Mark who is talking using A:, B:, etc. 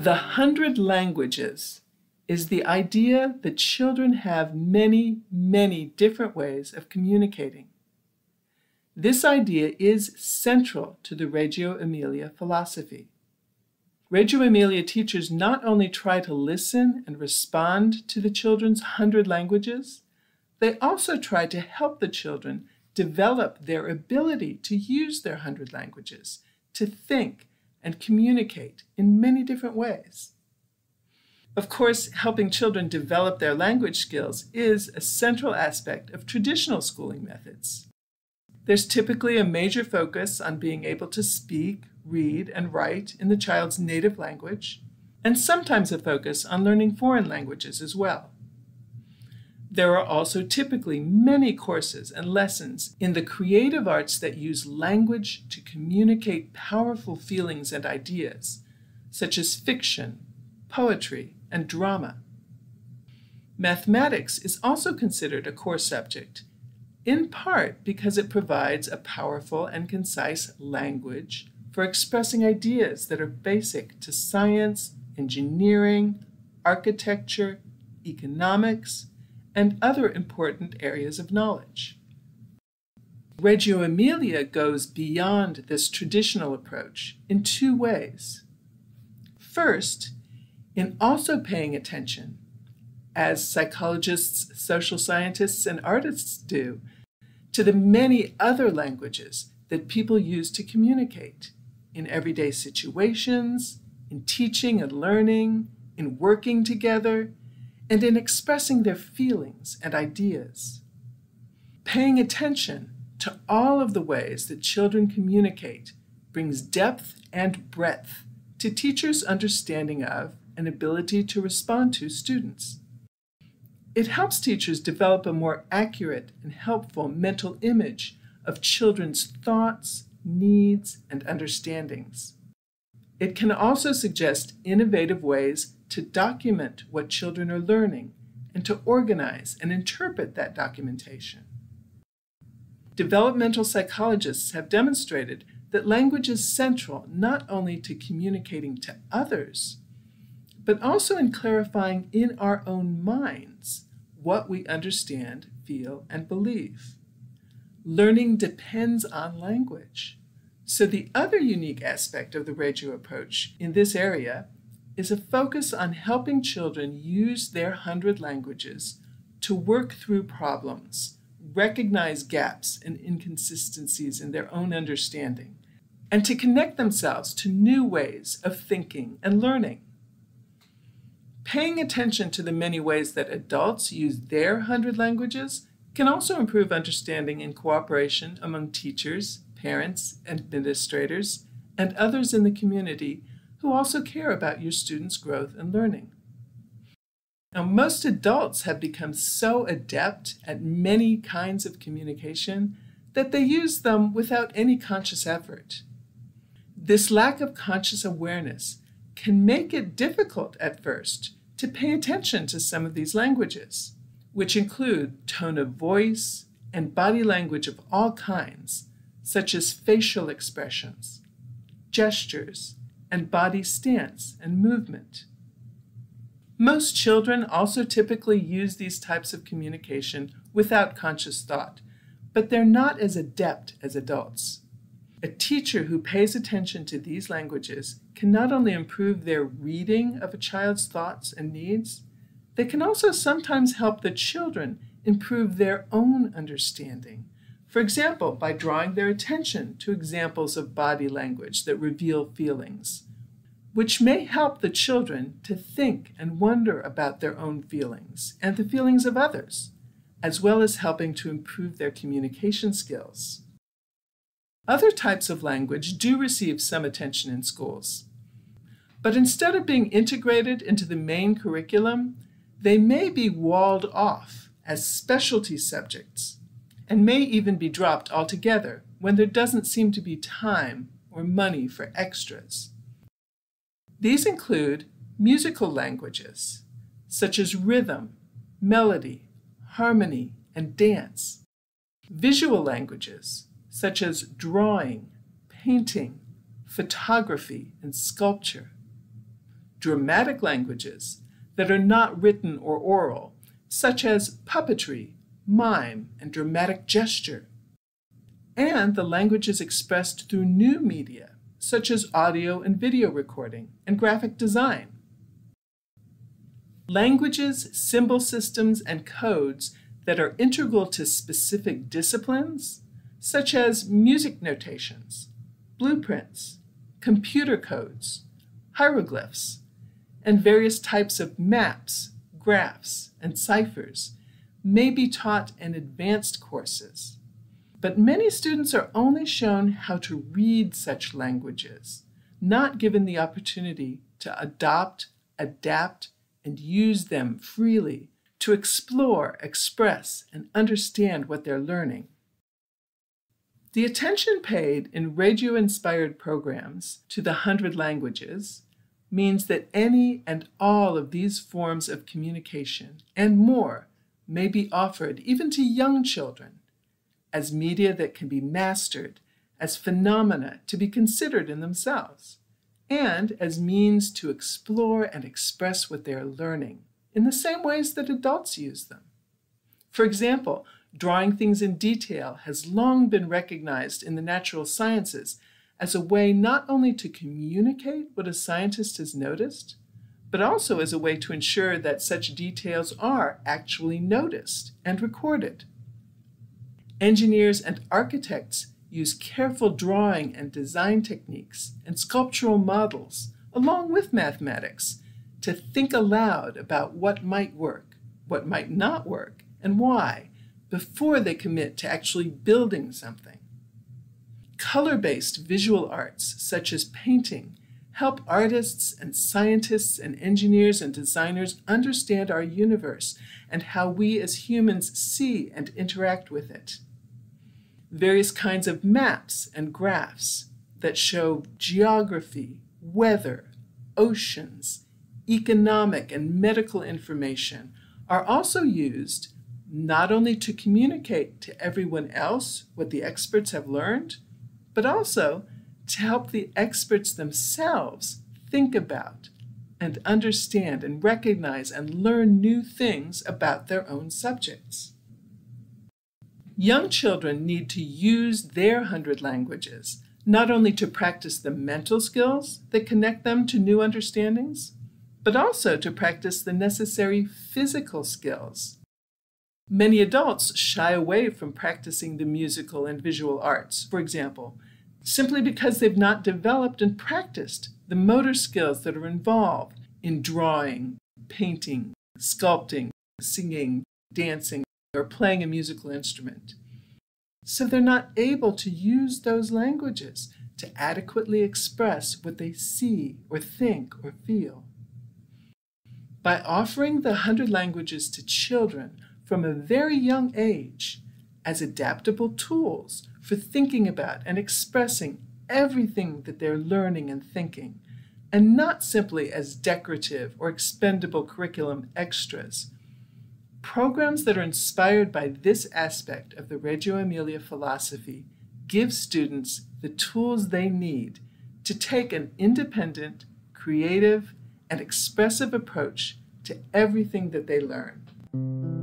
A: The 100 languages is the idea that children have many, many different ways of communicating. This idea is central to the Reggio Emilia philosophy. Reggio Emilia teachers not only try to listen and respond to the children's 100 languages, they also try to help the children develop their ability to use their 100 languages, to think and communicate in many different ways. Of course, helping children develop their language skills is a central aspect of traditional schooling methods. There's typically a major focus on being able to speak, read, and write in the child's native language, and sometimes a focus on learning foreign languages as well. There are also typically many courses and lessons in the creative arts that use language to communicate powerful feelings and ideas, such as fiction, poetry, and drama. Mathematics is also considered a core subject, in part because it provides a powerful and concise language for expressing ideas that are basic to science, engineering, architecture, economics, and other important areas of knowledge. Reggio Emilia goes beyond this traditional approach in two ways. First, in also paying attention, as psychologists, social scientists, and artists do, to the many other languages that people use to communicate in everyday situations, in teaching and learning, in working together, and in expressing their feelings and ideas. Paying attention to all of the ways that children communicate brings depth and breadth to teachers' understanding of and ability to respond to students. It helps teachers develop a more accurate and helpful mental image of children's thoughts, needs, and understandings. It can also suggest innovative ways to document what children are learning and to organize and interpret that documentation. Developmental psychologists have demonstrated that language is central not only to communicating to others, but also in clarifying in our own minds what we understand, feel, and believe. Learning depends on language. So the other unique aspect of the Reggio approach in this area is a focus on helping children use their 100 languages to work through problems, recognize gaps and inconsistencies in their own understanding, and to connect themselves to new ways of thinking and learning. Paying attention to the many ways that adults use their 100 languages can also improve understanding and cooperation among teachers, parents, administrators, and others in the community who also care about your students' growth and learning. Now, most adults have become so adept at many kinds of communication that they use them without any conscious effort. This lack of conscious awareness can make it difficult at first to pay attention to some of these languages, which include tone of voice and body language of all kinds, such as facial expressions, gestures, and body stance and movement. Most children also typically use these types of communication without conscious thought, but they're not as adept as adults. A teacher who pays attention to these languages can not only improve their reading of a child's thoughts and needs, they can also sometimes help the children improve their own understanding. For example, by drawing their attention to examples of body language that reveal feelings, which may help the children to think and wonder about their own feelings and the feelings of others, as well as helping to improve their communication skills. Other types of language do receive some attention in schools, but instead of being integrated into the main curriculum, they may be walled off as specialty subjects and may even be dropped altogether when there doesn't seem to be time or money for extras. These include musical languages, such as rhythm, melody, harmony, and dance, visual languages, such as drawing, painting, photography, and sculpture, dramatic languages that are not written or oral, such as puppetry, mime, and dramatic gesture, and the languages expressed through new media, such as audio and video recording and graphic design. Languages, symbol systems, and codes that are integral to specific disciplines, such as music notations, blueprints, computer codes, hieroglyphs, and various types of maps, graphs, and ciphers, may be taught in advanced courses. But many students are only shown how to read such languages, not given the opportunity to adopt, adapt, and use them freely to explore, express, and understand what they're learning. The attention paid in Reggio-inspired programs to the 100 languages means that any and all of these forms of communication and more may be offered even to young children as media that can be mastered, as phenomena to be considered in themselves, and as means to explore and express what they are learning in the same ways that adults use them. For example, drawing things in detail has long been recognized in the natural sciences as a way not only to communicate what a scientist has noticed, but also as a way to ensure that such details are actually noticed and recorded. Engineers and architects use careful drawing and design techniques and sculptural models, along with mathematics, to think aloud about what might work, what might not work, and why, before they commit to actually building something. Color-based visual arts, such as painting, help artists and scientists and engineers and designers understand our universe and how we as humans see and interact with it. Various kinds of maps and graphs that show geography, weather, oceans, economic and medical information are also used not only to communicate to everyone else what the experts have learned, but also to help the experts themselves think about and understand and recognize and learn new things about their own subjects. Young children need to use their 100 languages, not only to practice the mental skills that connect them to new understandings, but also to practice the necessary physical skills. Many adults shy away from practicing the musical and visual arts, for example, simply because they've not developed and practiced the motor skills that are involved in drawing, painting, sculpting, singing, dancing, or playing a musical instrument. So they're not able to use those languages to adequately express what they see or think or feel. By offering the 100 languages to children from a very young age as adaptable tools for thinking about and expressing everything that they're learning and thinking, and not simply as decorative or expendable curriculum extras, programs that are inspired by this aspect of the Reggio Emilia philosophy give students the tools they need to take an independent, creative, and expressive approach to everything that they learn.